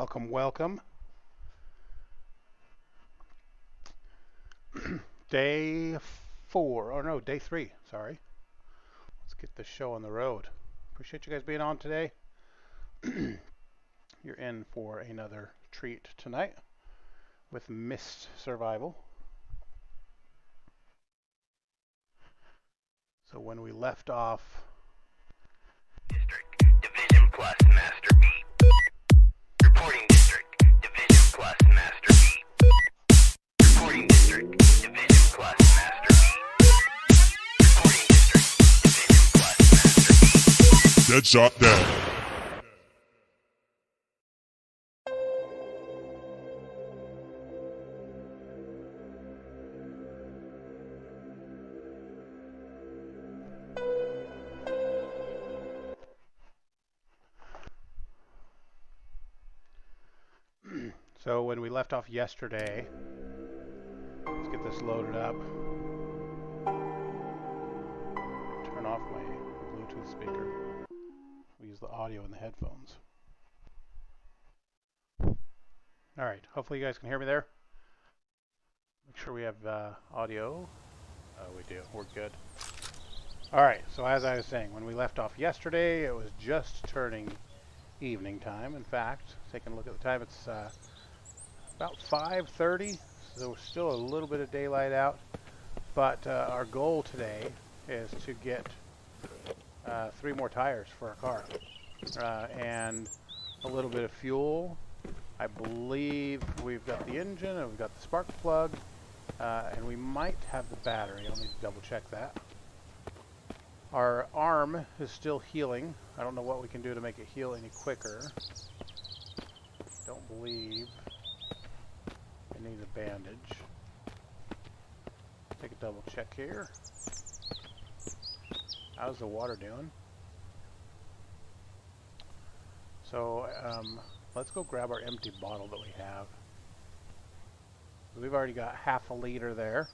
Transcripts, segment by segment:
Welcome, welcome. Day 4, or no, day 3, sorry. Let's get this show on the road. Appreciate you guys being on today. You're in for another treat tonight with Mist Survival. So when we left off... District, Division plus Master B. Reporting District, Division plus Master B. Reporting District, Division plus Master B. Reporting District, Division plus Master B. Deadshot down. So when we left off yesterday, let's get this loaded up. Turn off my Bluetooth speaker. We use the audio in the headphones. Alright, hopefully you guys can hear me there. Make sure we have audio. We do, we're good. Alright, so as I was saying, when we left off yesterday, it was just turning evening time. In fact, taking a look at the time, it's about 5:30, so we're still a little bit of daylight out. But our goal today is to get 3 more tires for our car and a little bit of fuel. I believe we've got the engine and we've got the spark plug, and we might have the battery. I'll need to double check that. Our arm is still healing. I don't know what we can do to make it heal any quicker. Don't believe it needs a bandage. Take a double check here. How's the water doing? So let's go grab our empty bottle that we have. We've already got half a liter there.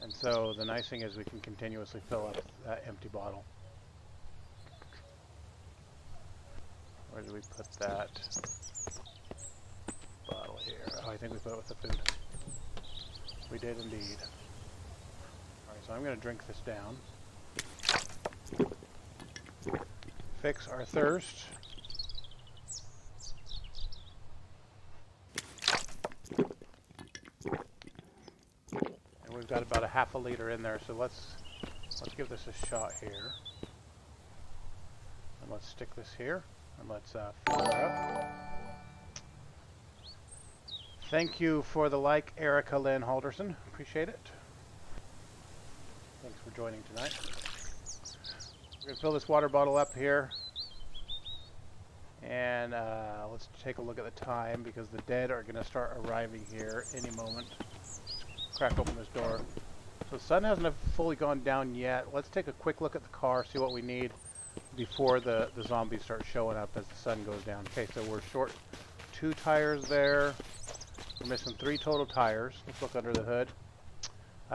And so the nice thing is we can continuously fill up that empty bottle. Where did we put that bottle here? Oh, I think we put it with the food. We did indeed. Alright, so I'm going to drink this down. Fix our thirst. And we've got about a half a liter in there, so let's give this a shot here. And let's stick this here, and let's fill it up. Thank you for the like, Erica Lynn Halderson. Appreciate it. Thanks for joining tonight. We're going to fill this water bottle up here. And let's take a look at the time, because the dead are going to start arriving here any moment. Let's crack open this door. So the sun hasn't fully gone down yet. Let's take a quick look at the car, see what we need before the zombies start showing up as the sun goes down. Okay, so we're short 2 tires there. We're missing 3 total tires. Let's look under the hood.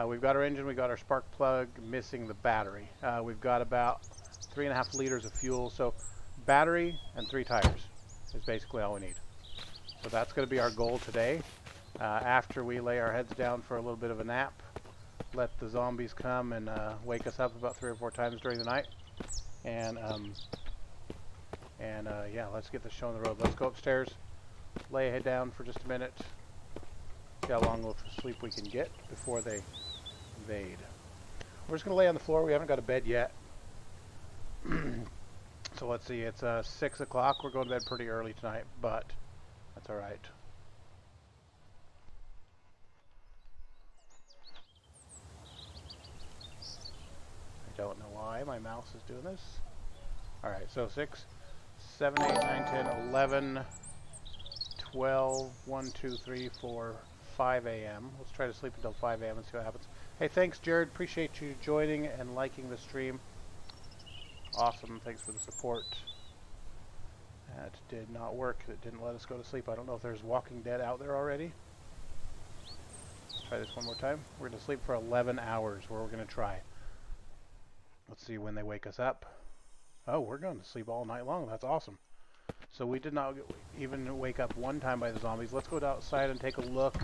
We've got our engine, we've got our spark plug, missing the battery. We've got about 3.5 liters of fuel, so battery and 3 tires is basically all we need. So that's going to be our goal today. After we lay our heads down for a little bit of a nap, let the zombies come and wake us up about 3 or 4 times during the night. And yeah, let's get the show on the road. Let's go upstairs, lay a head down for just a minute, see how long of sleep we can get before they invade. We're just going to lay on the floor. We haven't got a bed yet. So let's see, it's 6 o'clock. We're going to bed pretty early tonight, but that's alright. I don't know why my mouse is doing this. Alright, so 6, 7, 8, 9, 10, 11, 12, 1, 2, 3, 4, 5 a.m. Let's try to sleep until 5 a.m. and see what happens. Hey, thanks, Jared. Appreciate you joining and liking the stream. Awesome. Thanks for the support. That did not work. It didn't let us go to sleep. I don't know if there's Walking Dead out there already. Let's try this one more time. We're going to sleep for 11 hours. We're going to try. Let's see when they wake us up. Oh, we're going to sleep all night long. That's awesome. So we did not even wake up one time by the zombies. Let's go outside and take a look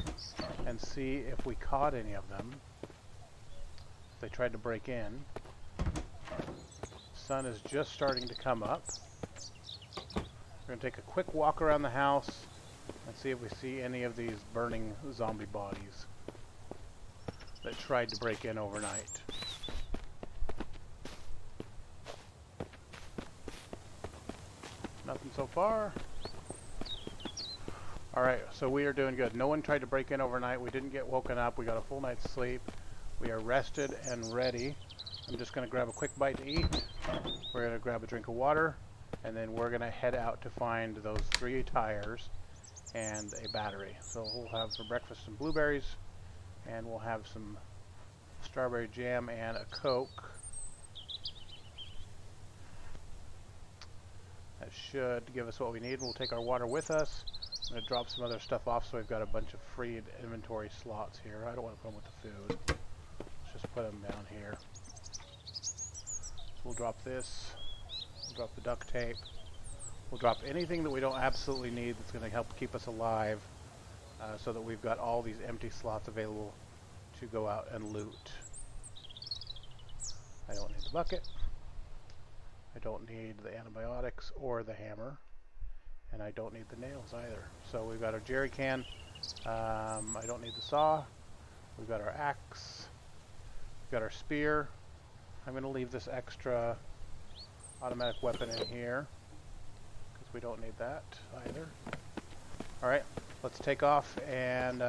and see if we caught any of them. They tried to break in. Sun is just starting to come up. We're going to take a quick walk around the house and see if we see any of these burning zombie bodies that tried to break in overnight. Nothing so far. Alright, so we are doing good. No one tried to break in overnight. We didn't get woken up. We got a full night's sleep. We are rested and ready. I'm just going to grab a quick bite to eat. We're going to grab a drink of water. And then we're going to head out to find those 3 tires and a battery. So we'll have for breakfast some blueberries. And we'll have some strawberry jam and a Coke. That should give us what we need. We'll take our water with us. I'm going to drop some other stuff off so we've got a bunch of free inventory slots here. I don't want to put them with the food. Let's just put them down here. So we'll drop this. We'll drop the duct tape. We'll drop anything that we don't absolutely need that's going to help keep us alive so that we've got all these empty slots available to go out and loot. I don't need the bucket. I don't need the antibiotics or the hammer. And I don't need the nails either. So we've got our jerry can. I don't need the saw. We've got our axe. We've got our spear. I'm going to leave this extra automatic weapon in here because we don't need that either. Alright, let's take off and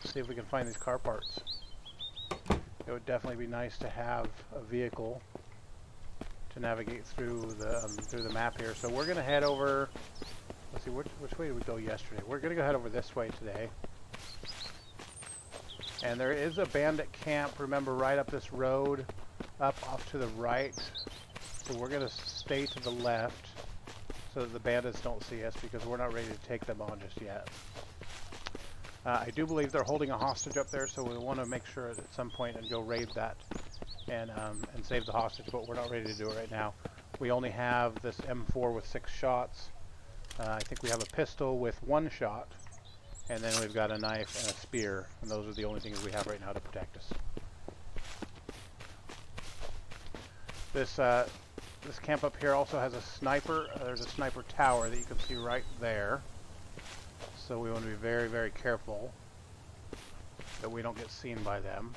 see if we can find these car parts. It would definitely be nice to have a vehicle to navigate through the map here. So we're going to head over, let's see, which way did we go yesterday? We're going to go head over this way today. And there is a bandit camp, remember, right up this road, up off to the right. So we're going to stay to the left so that the bandits don't see us because we're not ready to take them on just yet. I do believe they're holding a hostage up there, so we want to make sure at some point and go raid that and save the hostage, but we're not ready to do it right now. We only have this M4 with 6 shots. I think we have a pistol with 1 shot, and then we've got a knife and a spear, and those are the only things we have right now to protect us. This camp up here also has a sniper. There's a sniper tower that you can see right there. So we want to be very, very careful that we don't get seen by them.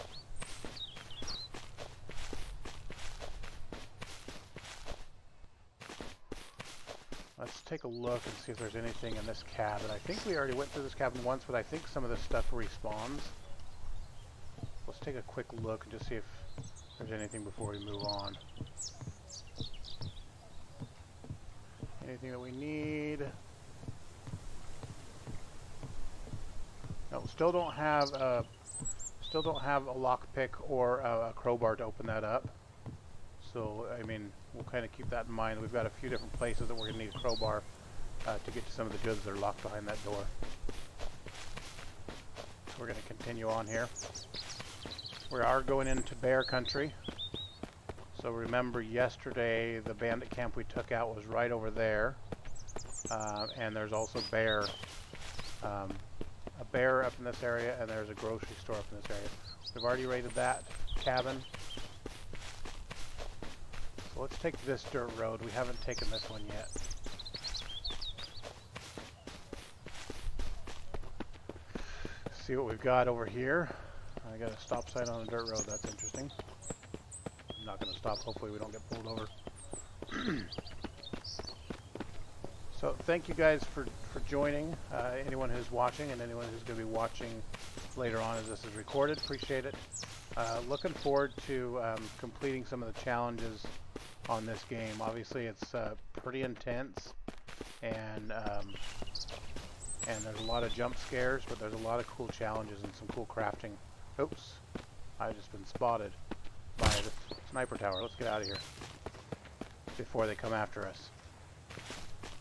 Let's take a look and see if there's anything in this cabin. I think we already went through this cabin once, but I think some of this stuff respawns. Let's take a quick look and just see if there's anything before we move on. Anything that we need? No, still don't have a lockpick or a crowbar to open that up. So, I mean, we'll kind of keep that in mind. We've got a few different places that we're going to need a crowbar to get to some of the goods that are locked behind that door. So we're going to continue on here. We are going into bear country. So remember yesterday the bandit camp we took out was right over there. And there's also a bear up in this area, and there's a grocery store up in this area. We've already raided that cabin. So let's take this dirt road. We haven't taken this one yet. See what we've got over here. I got a stop sign on a dirt road. That's interesting. I'm not going to stop. Hopefully we don't get pulled over. So thank you guys for joining, anyone who's watching and anyone who's going to be watching later on as this is recorded. Appreciate it. Looking forward to completing some of the challenges on this game. Obviously it's pretty intense and there's a lot of jump scares, but there's a lot of cool challenges and some cool crafting. Oops, I've just been spotted by the sniper tower. Let's get out of here before they come after us.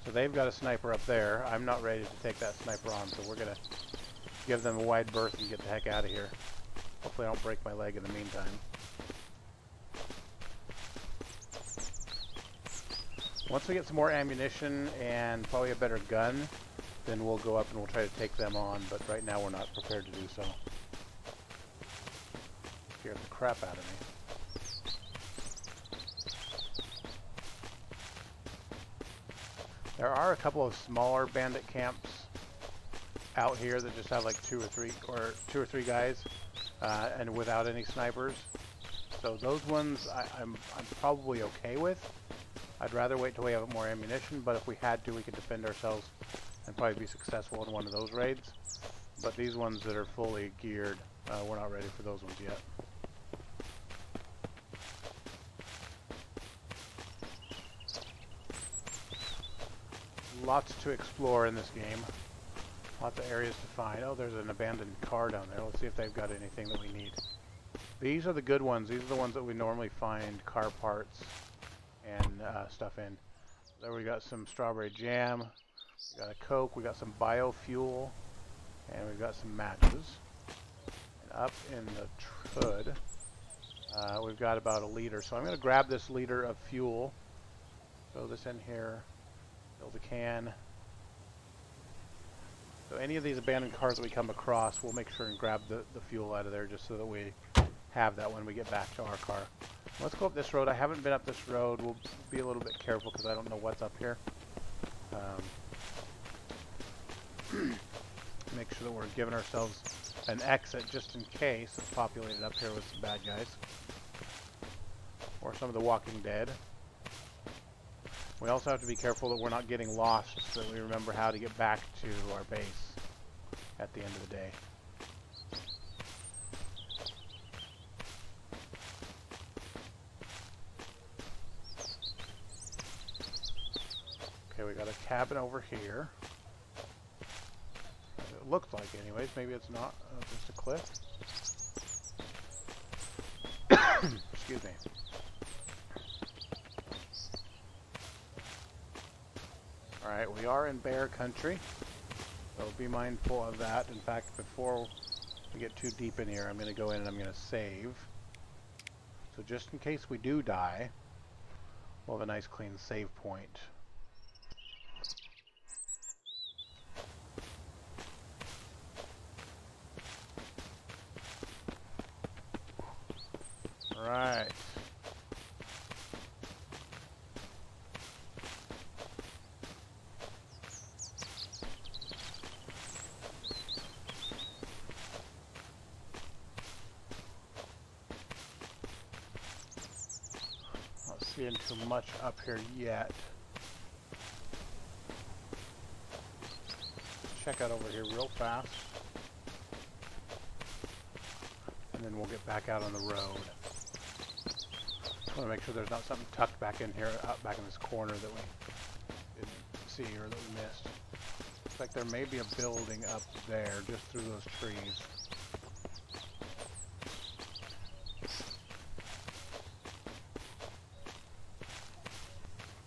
So they've got a sniper up there. I'm not ready to take that sniper on, so we're going to give them a wide berth and get the heck out of here. Hopefully I don't break my leg in the meantime. Once we get some more ammunition and probably a better gun, then we'll go up and we'll try to take them on, but right now we're not prepared to do so. Scared the crap out of me. There are a couple of smaller bandit camps out here that just have like two or three guys, and without any snipers. So those ones I'm probably okay with. I'd rather wait till we have more ammunition, but if we had to, we could defend ourselves and probably be successful in one of those raids. But these ones that are fully geared, we're not ready for those ones yet. Lots to explore in this game. Lots of areas to find. Oh, there's an abandoned car down there. Let's see if they've got anything that we need. These are the good ones. These are the ones that we normally find car parts and stuff in. There we got some strawberry jam. We got a Coke. We got some biofuel. And we've got some matches. And up in the hood, we've got about a liter. So I'm going to grab this liter of fuel. Throw this in here. Fill the can. So any of these abandoned cars that we come across, we'll make sure and grab the fuel out of there just so that we have that when we get back to our car. Let's go up this road. I haven't been up this road. We'll be a little bit careful because I don't know what's up here. Make sure that we're giving ourselves an exit just in case it's populated up here with some bad guys. Or some of the Walking Dead. We also have to be careful that we're not getting lost so that we remember how to get back to our base at the end of the day. Okay, we got a cabin over here. It looks like anyways, maybe it's not, just a cliff. Excuse me. Alright, we are in bear country, so be mindful of that. In fact, before we get too deep in here, I'm going to go in and I'm going to save. So just in case we do die, we'll have a nice clean save point. Alright. Not seeing too much up here yet. Check out over here real fast. And then we'll get back out on the road. I want to make sure there's not something tucked back in here, out back in this corner that we didn't see or that we missed. Looks like there may be a building up there, just through those trees.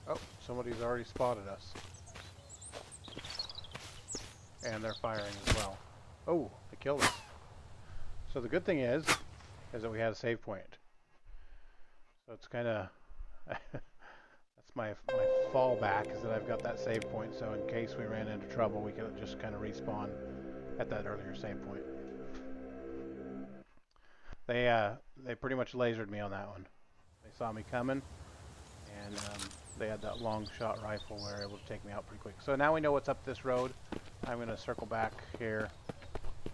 Oh, somebody's already spotted us. And they're firing as well. Oh, they killed us. So the good thing is that we had a save point. So it's kind of, that's my fallback, is that I've got that save point, so in case we ran into trouble, we could just kind of respawn at that earlier save point. They pretty much lasered me on that one. They saw me coming, and they had that long shot rifle where they were able to take me out pretty quick. So now we know what's up this road. I'm going to circle back here,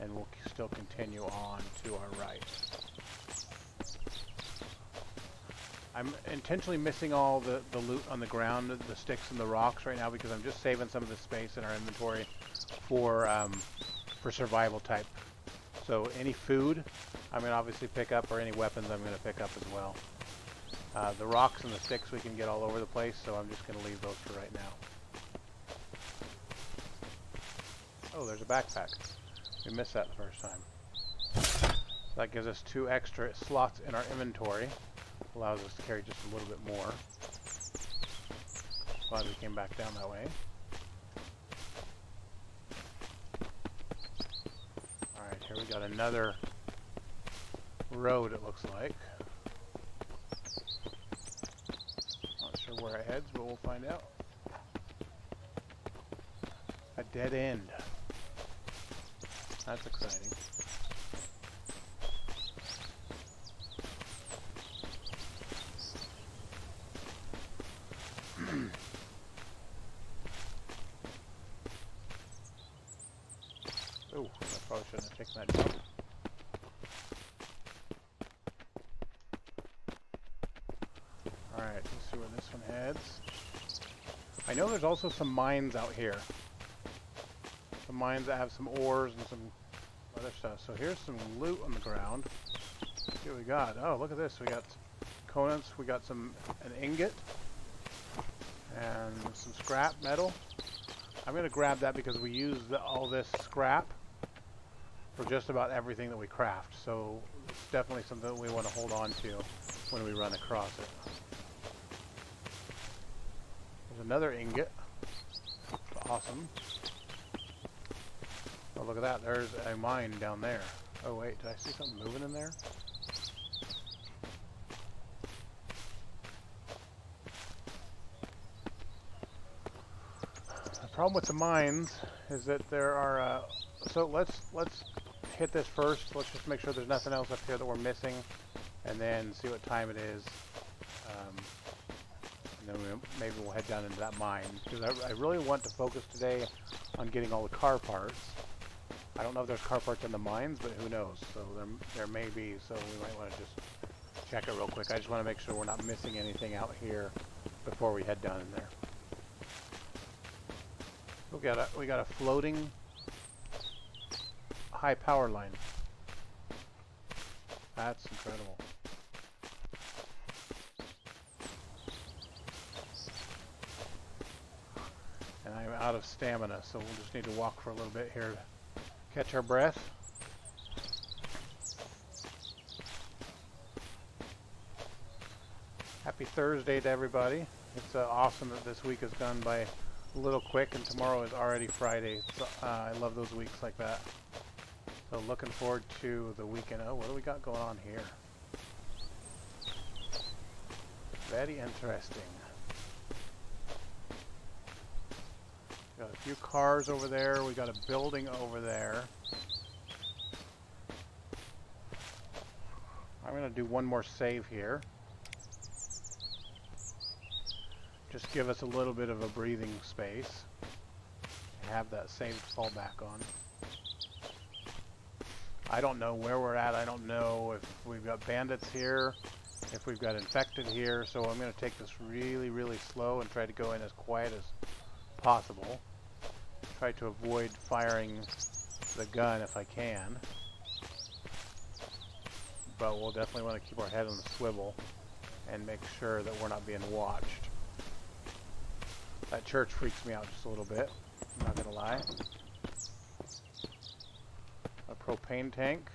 and we'll still continue on to our right. I'm intentionally missing all the loot on the ground, the sticks and the rocks right now, because I'm just saving some of the space in our inventory for survival type. So any food I'm going to obviously pick up, or any weapons I'm going to pick up as well. The rocks and the sticks we can get all over the place, so I'm just going to leave those for right now. Oh, there's a backpack. We missed that the first time. That gives us 2 extra slots in our inventory. Allows us to carry just a little bit more. Glad we came back down that way. Alright, here we got another road, it looks like. Not sure sure where it heads, but we'll find out. A dead end. That's exciting. Oh, I probably shouldn't have taken that jump. Alright, let's see where this one heads. I know there's also some mines out here. Some mines that have some ores and some other stuff. So here's some loot on the ground. Let's see what we got. Oh, look at this. We got components. We got an ingot. And some scrap metal. I'm going to grab that because we use all this scrap for just about everything that we craft. So it's definitely something that we want to hold on to when we run across it. There's another ingot. Awesome. Oh, look at that. There's a mine down there. Oh, wait. Did I see something moving in there? The problem with the mines is that there are... so let's hit this first. Let's just make sure there's nothing else up here that we're missing. And then see what time it is. And then maybe we'll head down into that mine. Because I really want to focus today on getting all the car parts. I don't know if there's car parts in the mines, but who knows. So there may be, so we might want to just check it real quick. I just want to make sure we're not missing anything out here before we head down in there. We got a floating high power line. That's incredible. And I'm out of stamina, so we'll just need to walk for a little bit here to catch our breath. Happy Thursday to everybody. It's awesome that this week has gone by a little quick and tomorrow is already Friday. So, I love those weeks like that. So looking forward to the weekend. Oh, what do we got going on here? Very interesting. Got a few cars over there. We got a building over there. I'm going to do one more save here. Just give us a little bit of a breathing space. Have that save to fall back on. I don't know where we're at. I don't know if we've got bandits here, if we've got infected here. So I'm going to take this really, really slow and try to go in as quiet as possible. Try to avoid firing the gun if I can. But we'll definitely want to keep our head on the swivel and make sure that we're not being watched. That church freaks me out just a little bit, I'm not going to lie. A propane tank.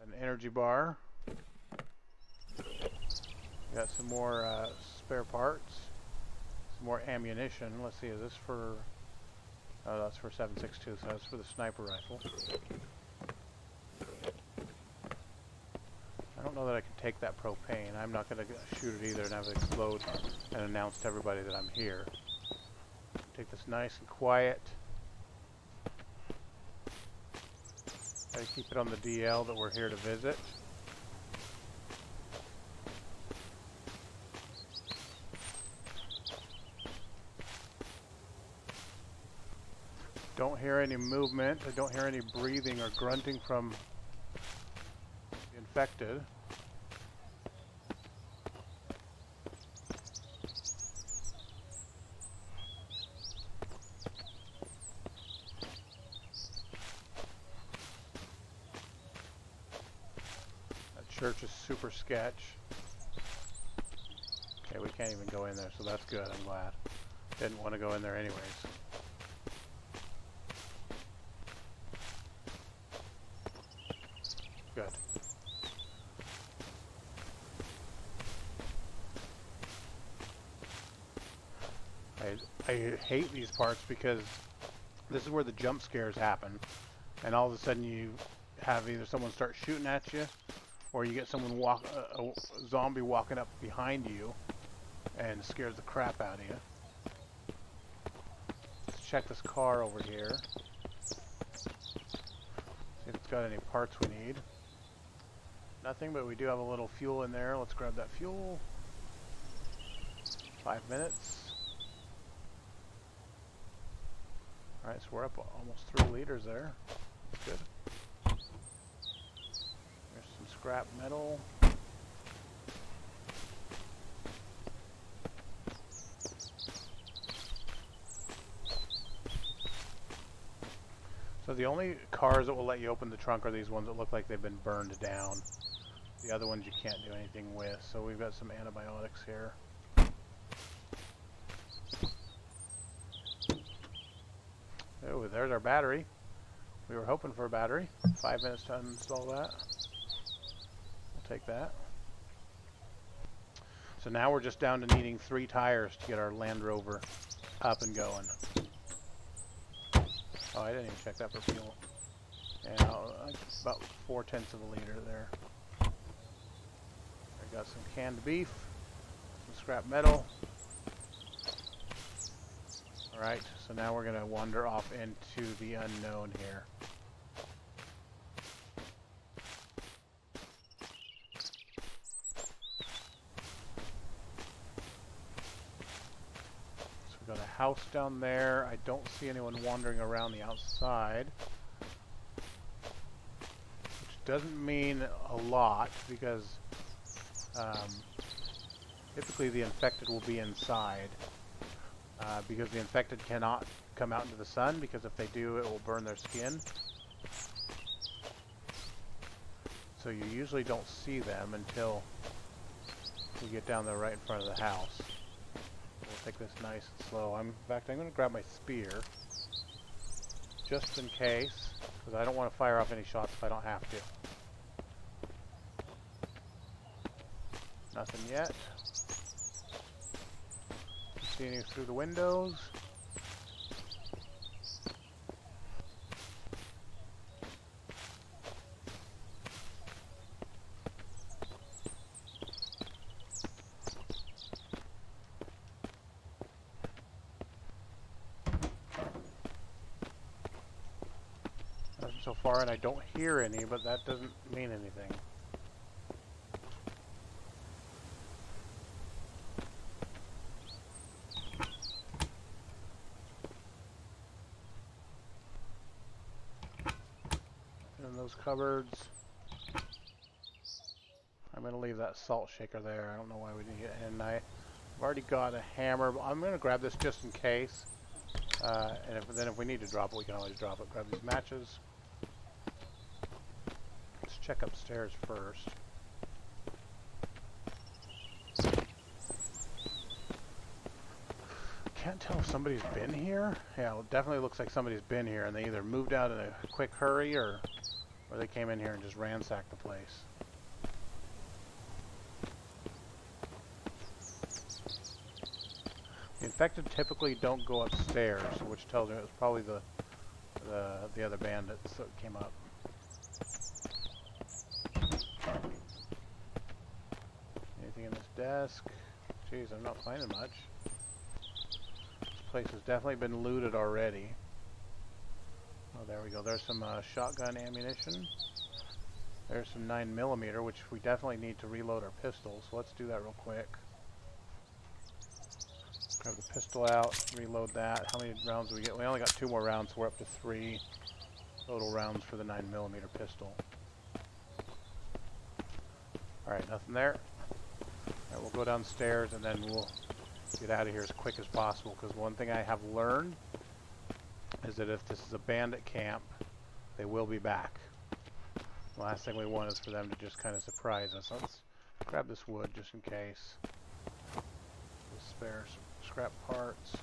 An energy bar. Got some more spare parts. Some more ammunition. Let's see, is this for... Oh, that's for 7.62, so that's for the sniper rifle. I don't know that I can take that propane. I'm not going to shoot it either and have it explode and announce to everybody that I'm here. Take this nice and quiet. Try to keep it on the DL that we're here to visit. Don't hear any movement. I don't hear any breathing or grunting from the infected. That church is super sketch. Okay, we can't even go in there, so that's good. I'm glad. Didn't want to go in there anyways. Good. I hate these parts because this is where the jump scares happen, and all of a sudden you have either someone start shooting at you, or you get someone a zombie walking up behind you and scares the crap out of you. Let's check this car over here. See if it's got any parts we need. Nothing, but we do have a little fuel in there. Let's grab that fuel. 5 minutes. Alright, so we're up almost 3 liters there. That's good. There's some scrap metal. So the only cars that will let you open the trunk are these ones that look like they've been burned down. The other ones you can't do anything with. So we've got some antibiotics here. Oh, there's our battery. We were hoping for a battery. 5 minutes to uninstall that. We'll take that. So now we're just down to needing 3 tires to get our Land Rover up and going. Oh, I didn't even check that for fuel. Yeah, about 4/10 of a liter there. I got some canned beef, some scrap metal. Alright, so now we're going to wander off into the unknown here. So we've got a house down there. I don't see anyone wandering around the outside. Which doesn't mean a lot because typically the infected will be inside. Because the infected cannot come out into the sun, because if they do, it will burn their skin. So you usually don't see them until you get down there right in front of the house. We'll take this nice and slow. In fact, I'm going to grab my spear, just in case, because I don't want to fire off any shots if I don't have to. Nothing yet. Seeing you through the windows. Nothing so far, and I don't hear any, but that doesn't mean anything. Those cupboards. I'm going to leave that salt shaker there. I don't know why we need it. And I've already got a hammer. I'm going to grab this just in case. And then if we need to drop it, we can always drop it. Grab these matches. Let's check upstairs first. Can't tell if somebody's been here. Yeah, it definitely looks like somebody's been here, and they either moved out in a quick hurry or they came in here and just ransacked the place. The infected typically don't go upstairs, which tells me it was probably the other bandits that came up. Anything in this desk? Jeez, I'm not finding much. This place has definitely been looted already. Oh, there we go. There's some shotgun ammunition. There's some 9mm, which we definitely need to reload our pistols. So let's do that real quick. Grab the pistol out, reload that. How many rounds do we get? We only got 2 more rounds, so we're up to 3 total rounds for the 9mm pistol. Alright, nothing there. Alright, we'll go downstairs and then we'll get out of here as quick as possible, because one thing I have learned is that if this is a bandit camp, they will be back. The last thing we want is for them to just kind of surprise us. Let's grab this wood just in case. We'll spare some scrap parts.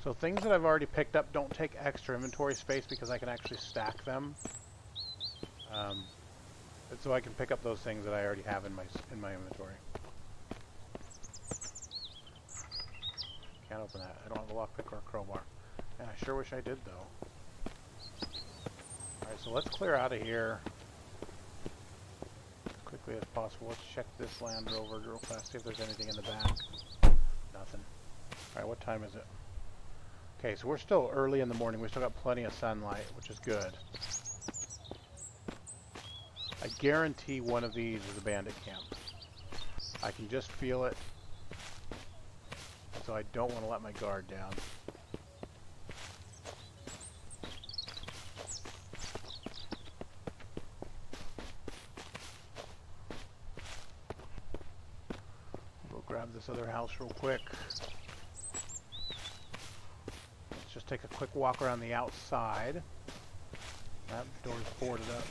So things that I've already picked up don't take extra inventory space because I can actually stack them. So I can pick up those things that I already have in my inventory. Can't open that. I don't have a lockpick or a crowbar. And I sure wish I did, though. Alright, so let's clear out of here as quickly as possible. Let's check this Land Rover real fast, see if there's anything in the back. Nothing. Alright, what time is it? Okay, so we're still early in the morning. We still got plenty of sunlight, which is good. I guarantee one of these is a bandit camp. I can just feel it. So I don't want to let my guard down. We'll grab this other house real quick. Let's just take a quick walk around the outside. That door's boarded up.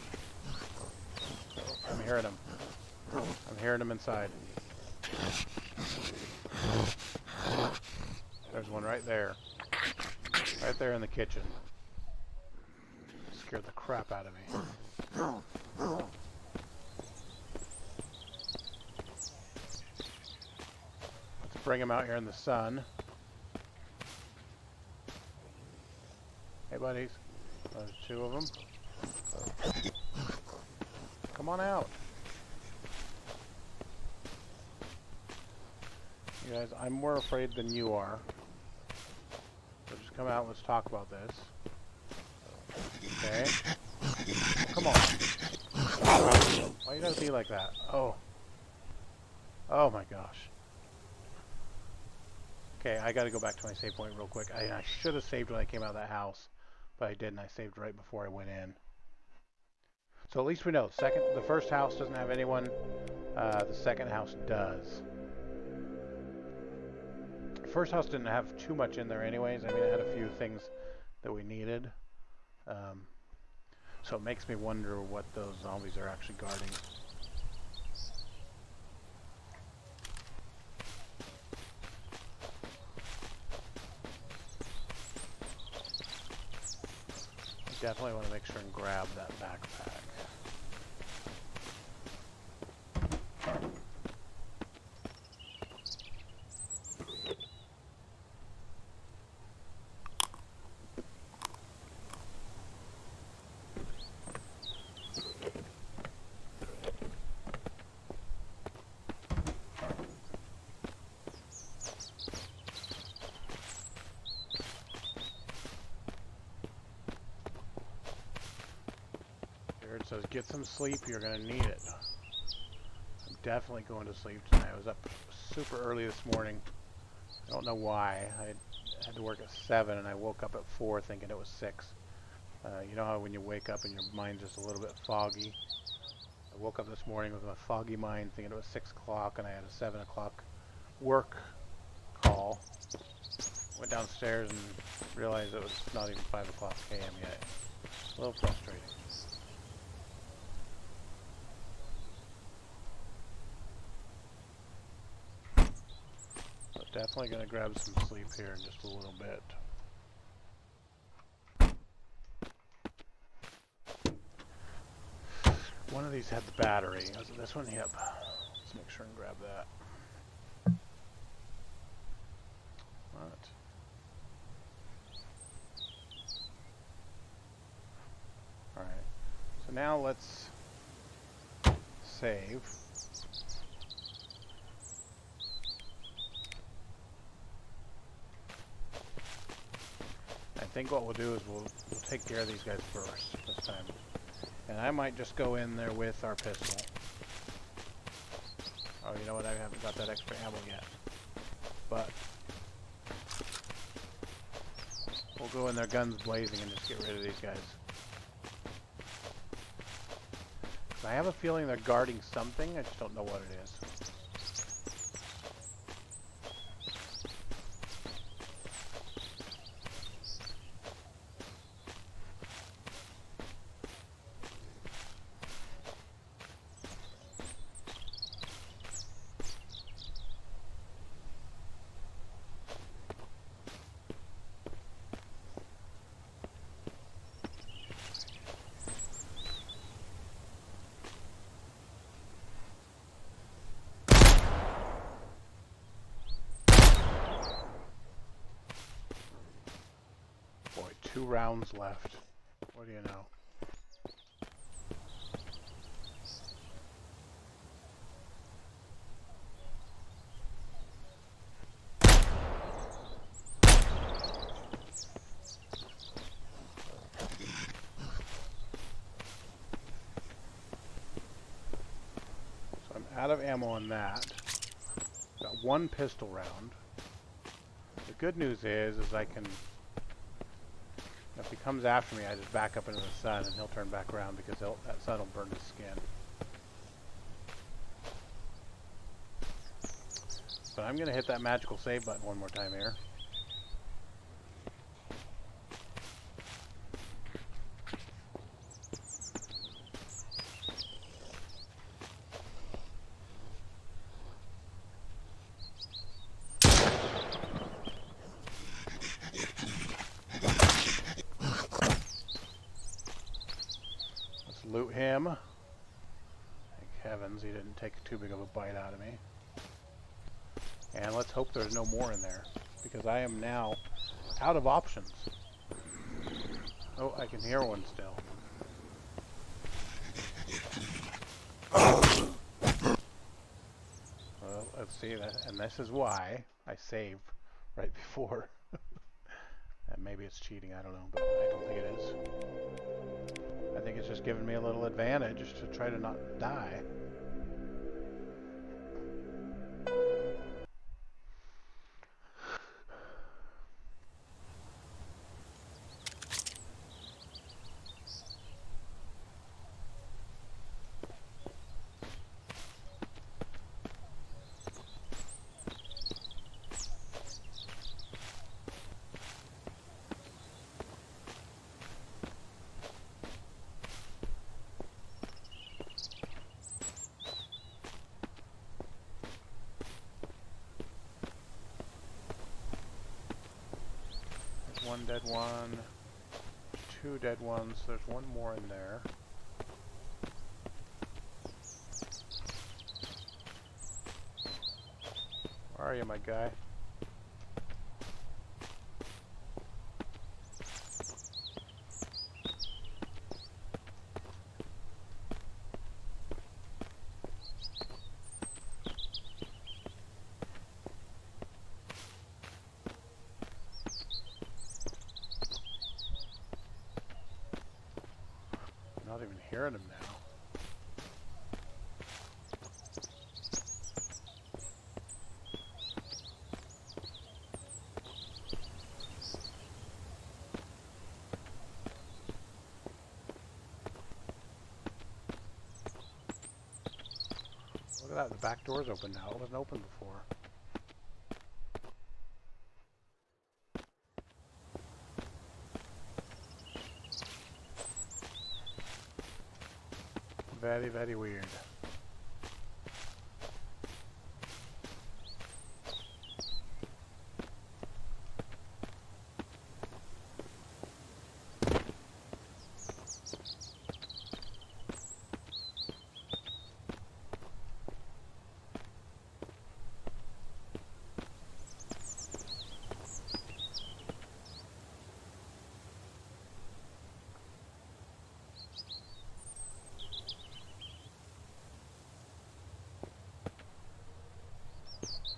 I'm hearing him. I'm hearing him inside. There's one right there. Right there in the kitchen. Scared the crap out of me. Let's bring him out here in the sun. Hey buddies. There's two of them. Come on out. You guys, I'm more afraid than you are. So just come out and let's talk about this. Okay. Come on. Why you gotta be like that? Oh. Oh my gosh. Okay, I gotta go back to my save point real quick. I should have saved when I came out of that house, but I didn't. I saved right before I went in. So at least we know. The first house doesn't have anyone. The second house does. The first house didn't have too much in there anyways. I mean, it had a few things that we needed. So it makes me wonder what those zombies are actually guarding. I definitely want to make sure and grab that backpack. It says get some sleep, you're going to need it. I'm definitely going to sleep tonight. I was up super early this morning. I don't know why. I had to work at 7 and I woke up at 4 thinking it was 6. You know how when you wake up and your mind's just a little bit foggy? I woke up this morning with a foggy mind thinking it was 6 o'clock and I had a 7 o'clock work call. Went downstairs and realized it was not even 5 o'clock a.m. yet. A little frustrating. Definitely going to grab some sleep here in just a little bit. One of these had the battery. Was it this one? Yep. Let's make sure and grab that. What? Alright. So now let's save. I think what we'll do is we'll take care of these guys first this time. And I might just go in there with our pistol. Oh, you know what? I haven't got that extra ammo yet. But we'll go in there guns blazing and just get rid of these guys. I have a feeling they're guarding something. I just don't know what it is. Boy, 2 rounds left. What do you know? So I'm out of ammo on that. Got one pistol round. The good news is I can, if he comes after me, I just back up into the sun and he'll turn back around because that sun will burn his skin. But I'm going to hit that magical save button one more time here. Let's loot him. Thank heavens he didn't take too big of a bite out of me. And let's hope there's no more in there, because I am now out of options. Oh, I can hear one still. Well, let's see that, and this is why I save right before. And maybe it's cheating, I don't know, but I don't think it is. I think it's just giving me a little advantage to try to not die. One dead one, two dead ones, there's one more in there. Where are you, my guy? I'm not even hearing him now. Look at that, the back door's open now. It wasn't open before. Very, very weird.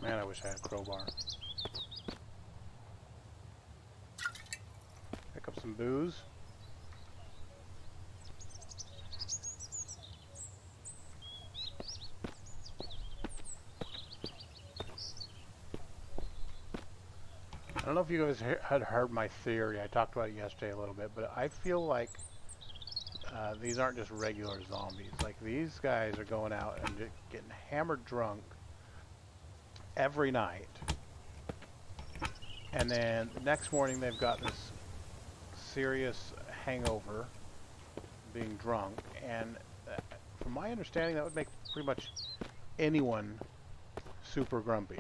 Man, I wish I had a crowbar. Pick up some booze. I don't know if you guys had heard my theory. I talked about it yesterday a little bit, but I feel like these aren't just regular zombies. Like, these guys are going out and just getting hammered drunk every night, and then the next morning they've got this serious hangover, being drunk, and from my understanding that would make pretty much anyone super grumpy.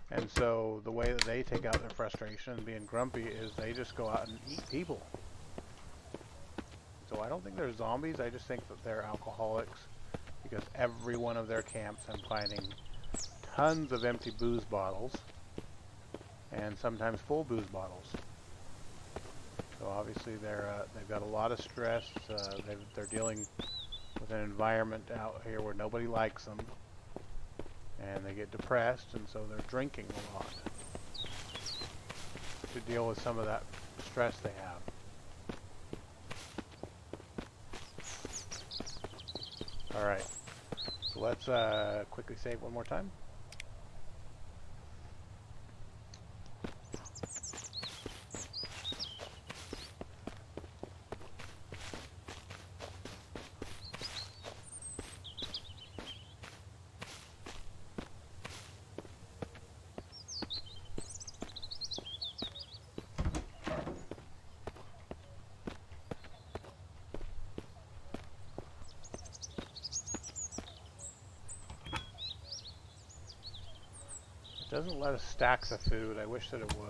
And so the way that they take out their frustration and being grumpy is they just go out and eat people. So I don't think they're zombies, I just think that they're alcoholics, because every one of their camps I'm finding tons of empty booze bottles, and sometimes full booze bottles. So obviously Obviously, they've got a lot of stress. They're dealing with an environment out here where nobody likes them, and they get depressed, and so they're drinking a lot to deal with some of that stress they have. All right, so let's quickly save one more time. It doesn't let us stack the food. I wish that it would.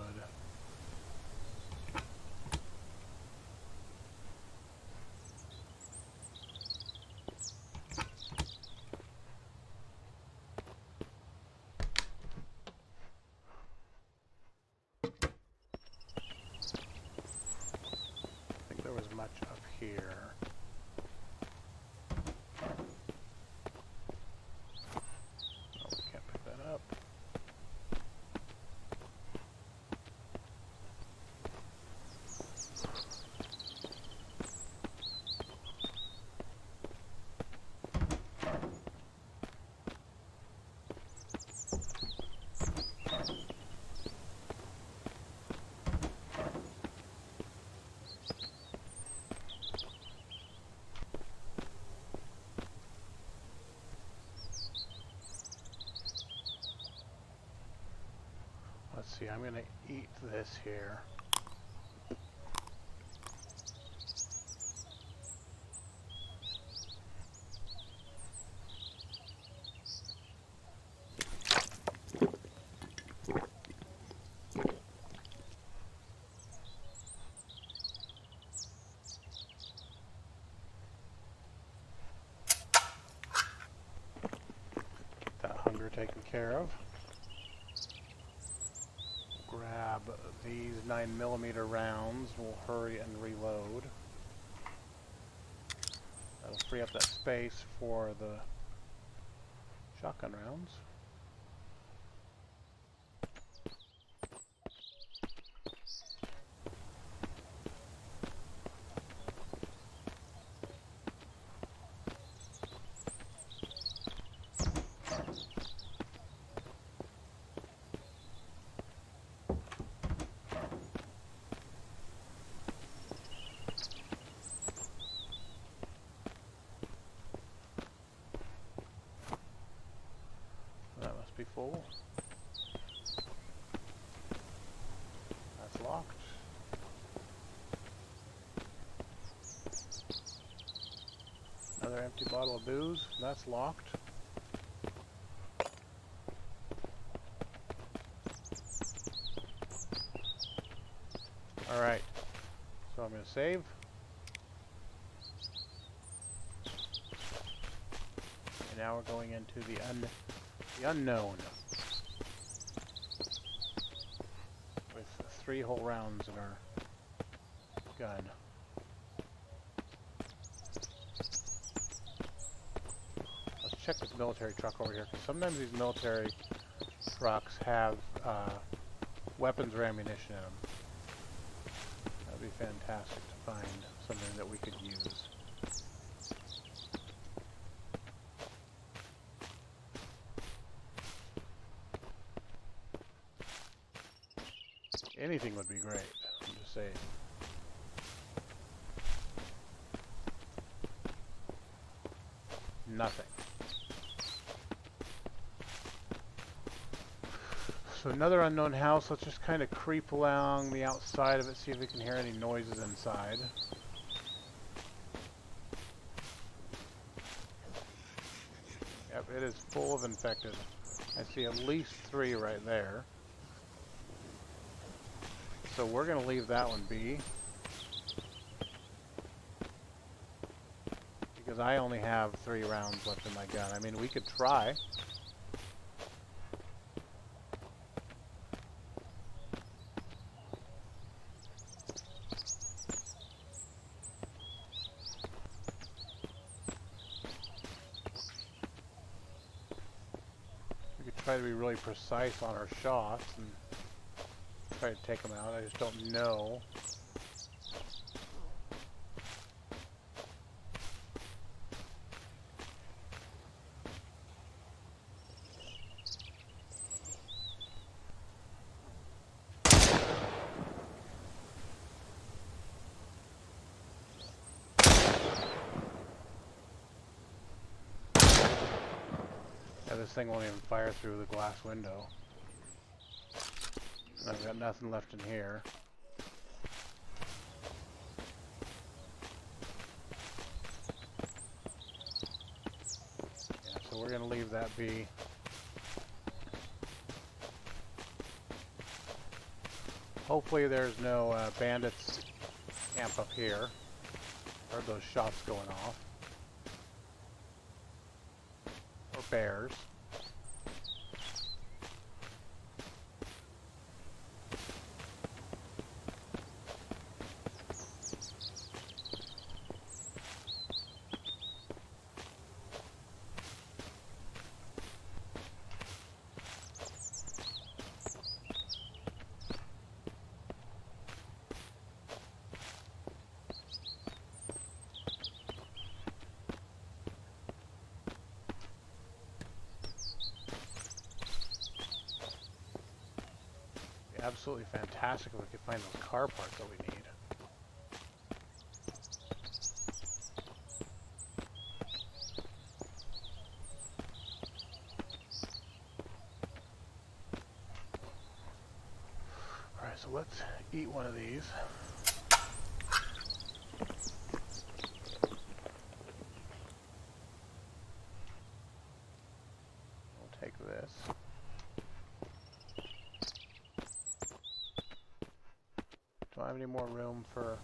I think there was much up here. Oh, we can't pick that up. Let's see, I'm going to eat this here. Get that hunger taken care of. Grab these 9mm rounds. We'll hurry and reload. That'll free up that space for the shotgun rounds. That must be full. That's locked. Another empty bottle of booze. That's locked. Alright. So I'm going to save. And now we're going into the unknown. With 3 whole rounds in our gun. Let's check this military truck over here, because sometimes these military trucks have weapons or ammunition in them. That would be fantastic to find something that we could use. Anything would be great, I'm just saying. Nothing. So another unknown house. Let's just kind of creep along the outside of it, see if we can hear any noises inside. Yep, it is full of infected. I see at least 3 right there. So we're going to leave that one be. Because I only have 3 rounds left in my gun. I mean, we could try. try to be really precise on our shots and try to take them out. I just don't know. Yeah, this thing won't even fire through the glass window. And I've got nothing left in here. Yeah, so we're gonna leave that be. Hopefully there's no bandits camp up here. Heard those shots going off. Or bears. Absolutely fantastic if we could find those car parts that we need. Alright, so let's eat one of these. We'll take this. Don't have any more room for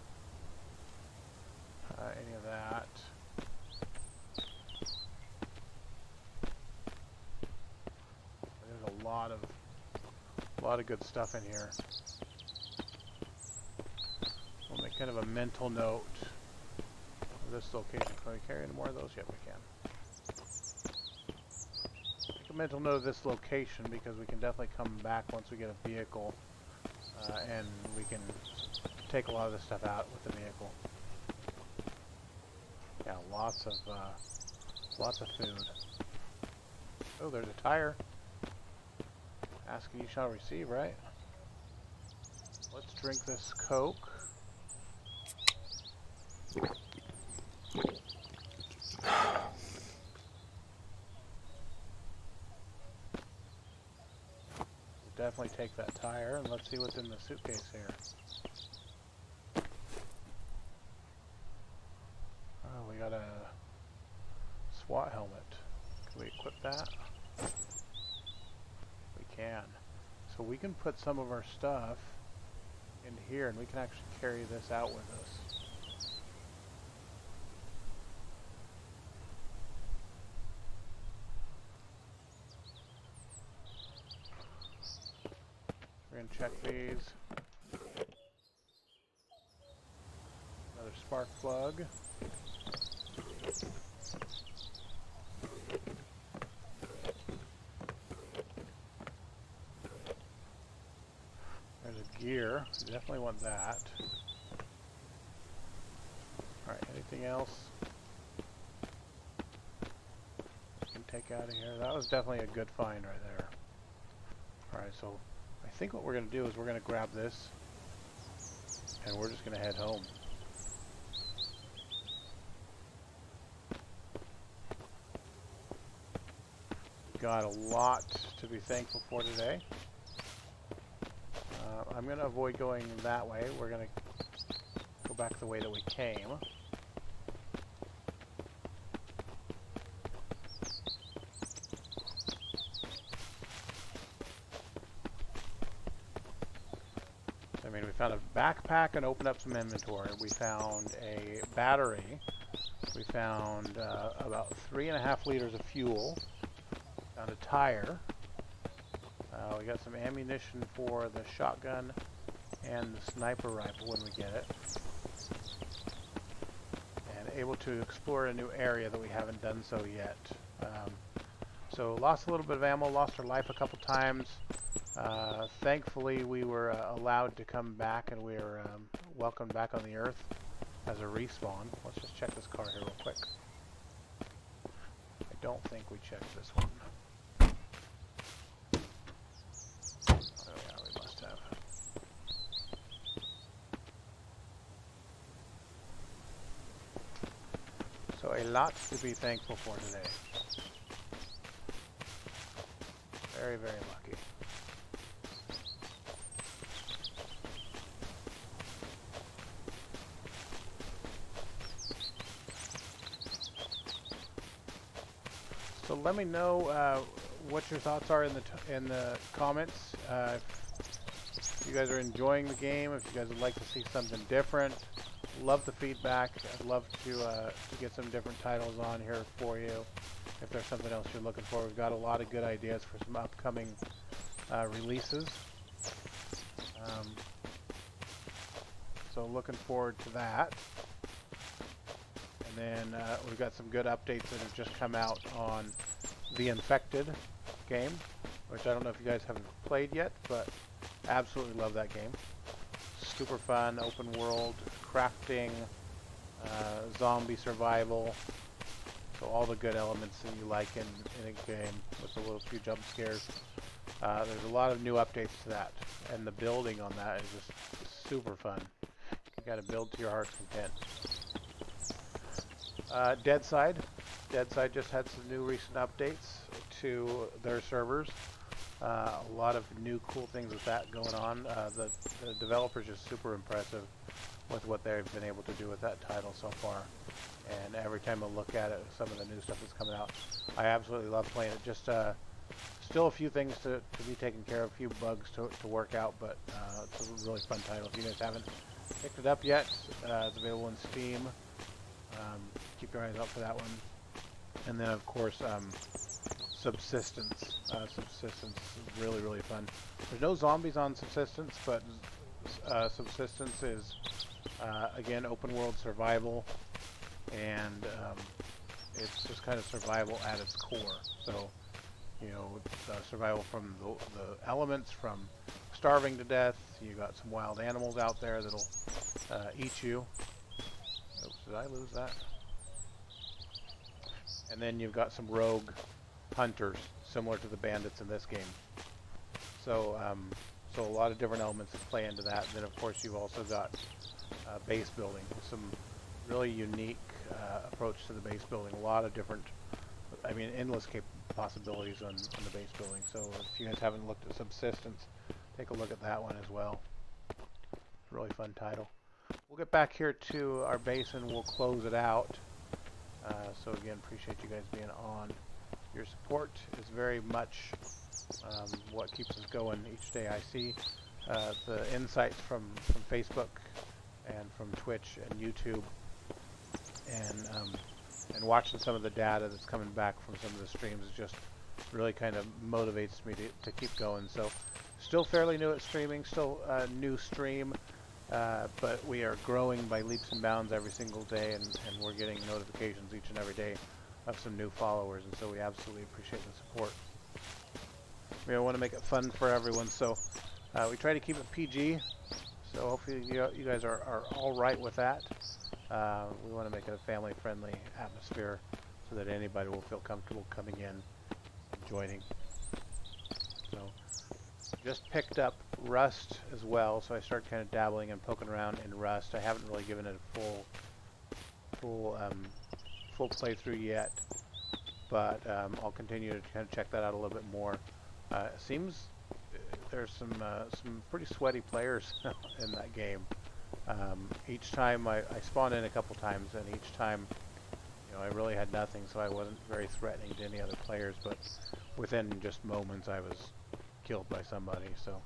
any of that. There's a lot of good stuff in here. We'll make kind of a mental note of this location. Can we carry any more of those? Yep, we can. Make a mental note of this location because we can definitely come back once we get a vehicle and we can take a lot of this stuff out with the vehicle. Yeah, lots of food. Oh, there's a tire. Ask and you shall receive, right? Let's drink this Coke. Definitely take that tire, and let's see what's in the suitcase here. Oh, we got a SWAT helmet. Can we equip that? We can. So we can put some of our stuff in here, and we can actually carry this out with us. We're going to check these. Another spark plug. There's a gear. We definitely want that. Alright, anything else we can take out of here? That was definitely a good find right there. Alright, so I think what we're going to do is we're going to grab this and we're just going to head home. Got a lot to be thankful for today. I'm going to avoid going that way. We're going to go back the way that we came. I mean, we found a backpack and opened up some inventory. We found a battery. We found about 3.5 liters of fuel. Found a tire. We got some ammunition for the shotgun and the sniper rifle when we get it. And able to explore a new area that we haven't done so yet. So lost a little bit of ammo, lost our life a couple times. Thankfully, we were allowed to come back, and we were welcomed back on the Earth as a respawn. Let's just check this car here real quick. I don't think we checked this one. Oh yeah, we must have. So a lot to be thankful for today. Very, very lucky. So let me know what your thoughts are in the comments. If you guys are enjoying the game, if you guys would like to see something different, love the feedback. I'd love to get some different titles on here for you. If there's something else you're looking for, we've got a lot of good ideas for some upcoming releases. So looking forward to that. And then we've got some good updates that have just come out on the Infected game, which I don't know if you guys haven't played yet, but absolutely love that game. Super fun, open world, crafting, zombie survival. So all the good elements that you like in a game with a little few jump scares. There's a lot of new updates to that, and the building on that is just super fun. You got to build to your heart's content. Deadside just had some new recent updates to their servers. A lot of new cool things with that going on. The developers are super impressive with what they've been able to do with that title so far. And every time I look at it, some of the new stuff that's coming out, I absolutely love playing it. Just still a few things to be taken care of, a few bugs to work out, but it's a really fun title. If you guys haven't picked it up yet, it's available in Steam. Keep your eyes out for that one. And then, of course, Subsistence. Subsistence is really, really fun. There's no zombies on Subsistence, but Subsistence is, again, open world survival. And it's just kind of survival at its core. So, you know, survival from the elements, from starving to death. You got some wild animals out there that'll eat you. Oops, did I lose that? And then you've got some rogue hunters, similar to the bandits in this game. So, so a lot of different elements that play into that. And then, of course, you've also got base building. Some really unique approach to the base building. A lot of different, I mean, endless possibilities on the base building. So if you guys haven't looked at Subsistence, take a look at that one as well. It's a really fun title. We'll get back here to our base and we'll close it out. So again, appreciate you guys being on. Your support is very much what keeps us going each day. I see the insights from Facebook and from Twitch and YouTube, and watching some of the data that's coming back from some of the streams is just really kind of motivates me to keep going. So still fairly new at streaming, still a new stream, but we are growing by leaps and bounds every single day, and we're getting notifications each and every day of some new followers, and so we absolutely appreciate the support. We want to make it fun for everyone, so we try to keep it PG, so hopefully you guys are all right with that. We want to make it a family-friendly atmosphere so that anybody will feel comfortable coming in and joining. So just picked up Rust as well, so I started kind of dabbling and poking around in Rust. I haven't really given it a full playthrough yet, but I'll continue to kind of check that out a little bit more. It seems there's some pretty sweaty players in that game. Each time I spawned in a couple times, and each time, you know, I really had nothing, so I wasn't very threatening to any other players, but within just moments I was killed by somebody. So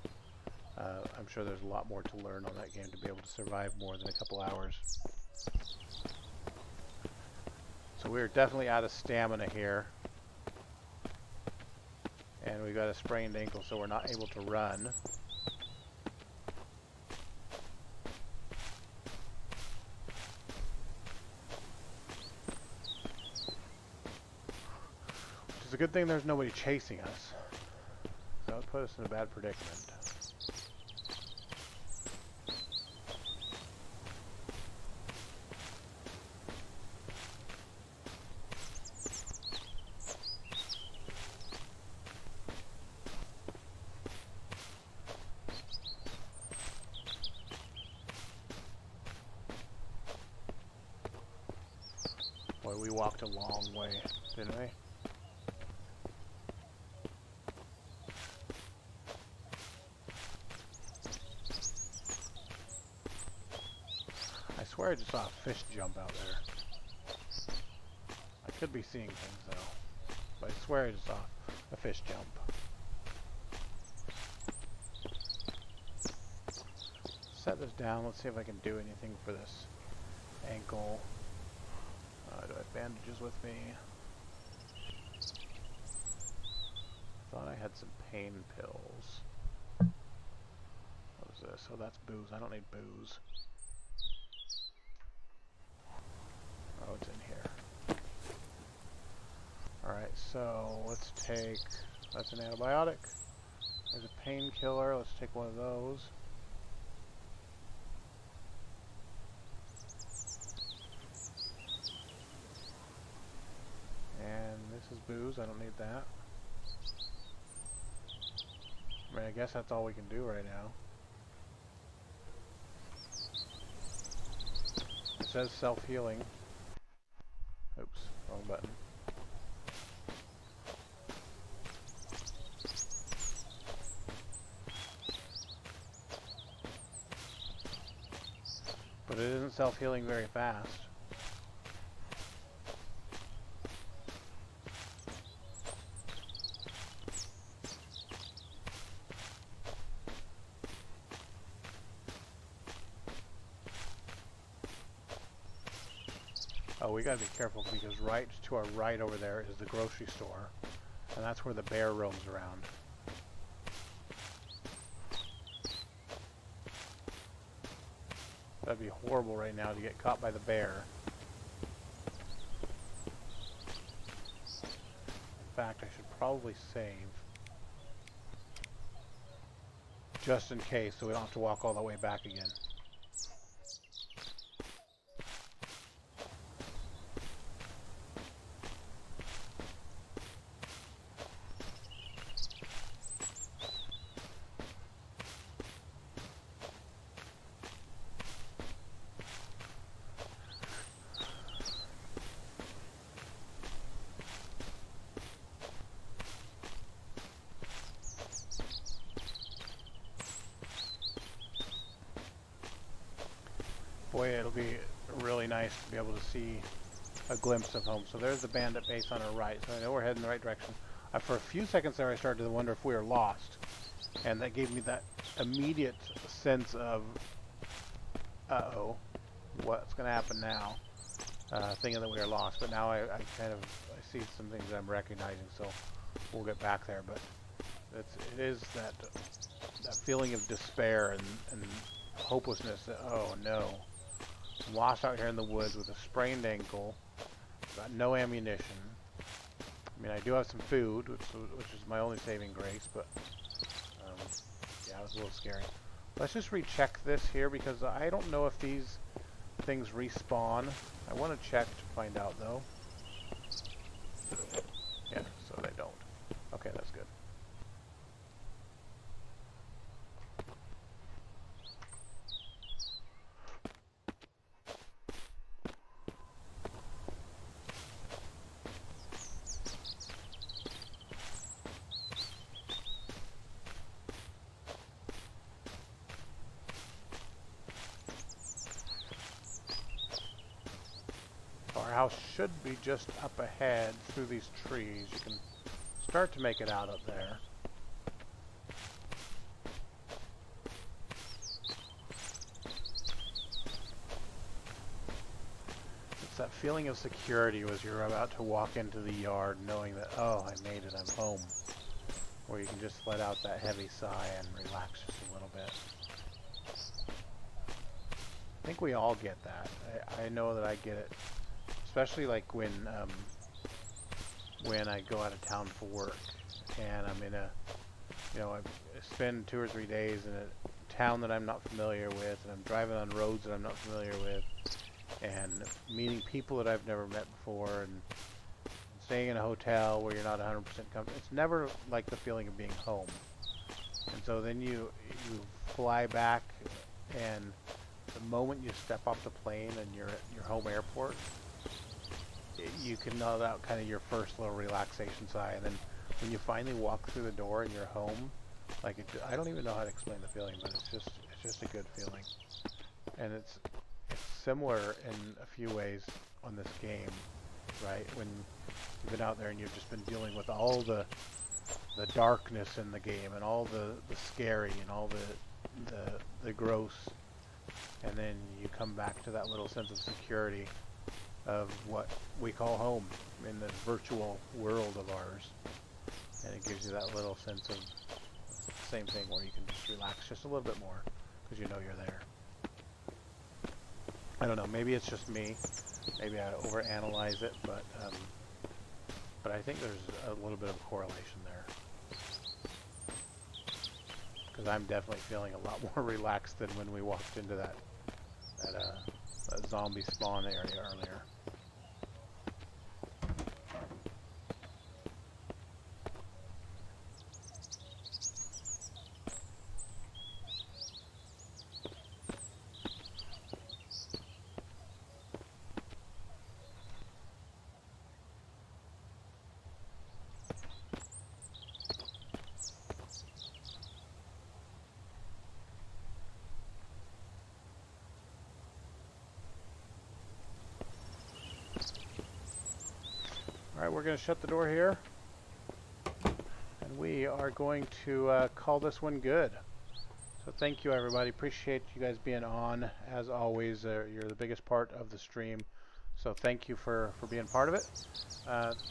I'm sure there's a lot more to learn on that game to be able to survive more than a couple hours. So we're definitely out of stamina here, and we've got a sprained ankle, so we're not able to run. It's a good thing there's nobody chasing us. That would put us in a bad predicament. Boy, we walked a long way, didn't we? I swear I just saw a fish jump out there. I could be seeing things though, but I swear I just saw a fish jump. Set this down. Let's see if I can do anything for this ankle. Do I have bandages with me? Thought I had some pain pills. What is this? Oh, that's booze. I don't need booze. Oh, it's in here. Alright, so let's take... That's an antibiotic. There's a painkiller. Let's take one of those. And this is booze. I don't need that. I mean, I guess that's all we can do right now. It says self-healing. Oops, wrong button. But it isn't self-healing very fast. Oh, we gotta be careful because right to our right over there is the grocery store. And that's where the bear roams around. That'd be horrible right now to get caught by the bear. In fact, I should probably save. Just in case, so we don't have to walk all the way back again. Boy, it'll be really nice to be able to see a glimpse of home. So there's the bandit base on our right, so I know we're heading in the right direction. For a few seconds there I started to wonder if we were lost. And that gave me that immediate sense of, uh-oh, what's going to happen now? Thinking that we are lost. But now I see some things that I'm recognizing, so we'll get back there. But it is that feeling of despair and hopelessness that, oh no. I'm lost out here in the woods with a sprained ankle, got no ammunition. I mean, I do have some food, which is my only saving grace, but yeah, it was a little scary. Let's just recheck this here because I don't know if these things respawn. I want to check to find out though. Yeah, so they don't. Okay, that's good. Our house should be just up ahead through these trees. You can start to make it out up there. It's that feeling of security as you're about to walk into the yard knowing that, oh, I made it, I'm home. Where you can just let out that heavy sigh and relax just a little bit. I think we all get that. I know that I get it. Especially like when when I go out of town for work, and I'm in a, I spend 2 or 3 days in a town that I'm not familiar with, and I'm driving on roads that I'm not familiar with, and meeting people that I've never met before, and staying in a hotel where you're not 100% comfortable. It's never like the feeling of being home. And so then you fly back, and the moment you step off the plane and you're at your home airport, you can let out kind of your first little relaxation sigh. And then when you finally walk through the door and you're home, like I don't even know how to explain the feeling, but it's just a good feeling. And it's similar in a few ways on this game, right? When you've been out there and you've just been dealing with all the darkness in the game and all the scary and all the gross, and then you come back to that little sense of security of what we call home in this virtual world of ours, and it gives you that little sense of same thing where you can just relax just a little bit more because you know you're there. I don't know, maybe it's just me, maybe I overanalyze it, but I think there's a little bit of correlation there, because I'm definitely feeling a lot more relaxed than when we walked into that zombie spawn area earlier. Alright, we're going to shut the door here, and we are going to call this one good. So thank you, everybody. Appreciate you guys being on. As always, you're the biggest part of the stream, so thank you for being part of it.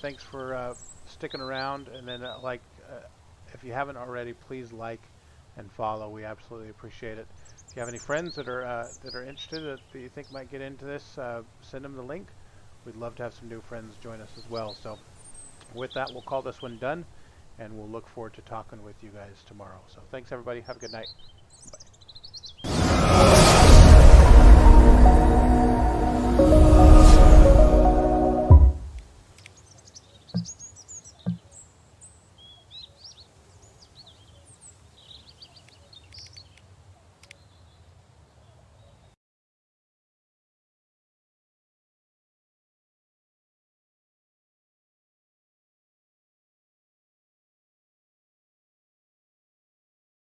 Thanks for sticking around, and then if you haven't already, please like and follow. We absolutely appreciate it. If you have any friends that are interested, that you think might get into this, send them the link. We'd love to have some new friends join us as well. So with that, we'll call this one done, and we'll look forward to talking with you guys tomorrow. So thanks, everybody. Have a good night.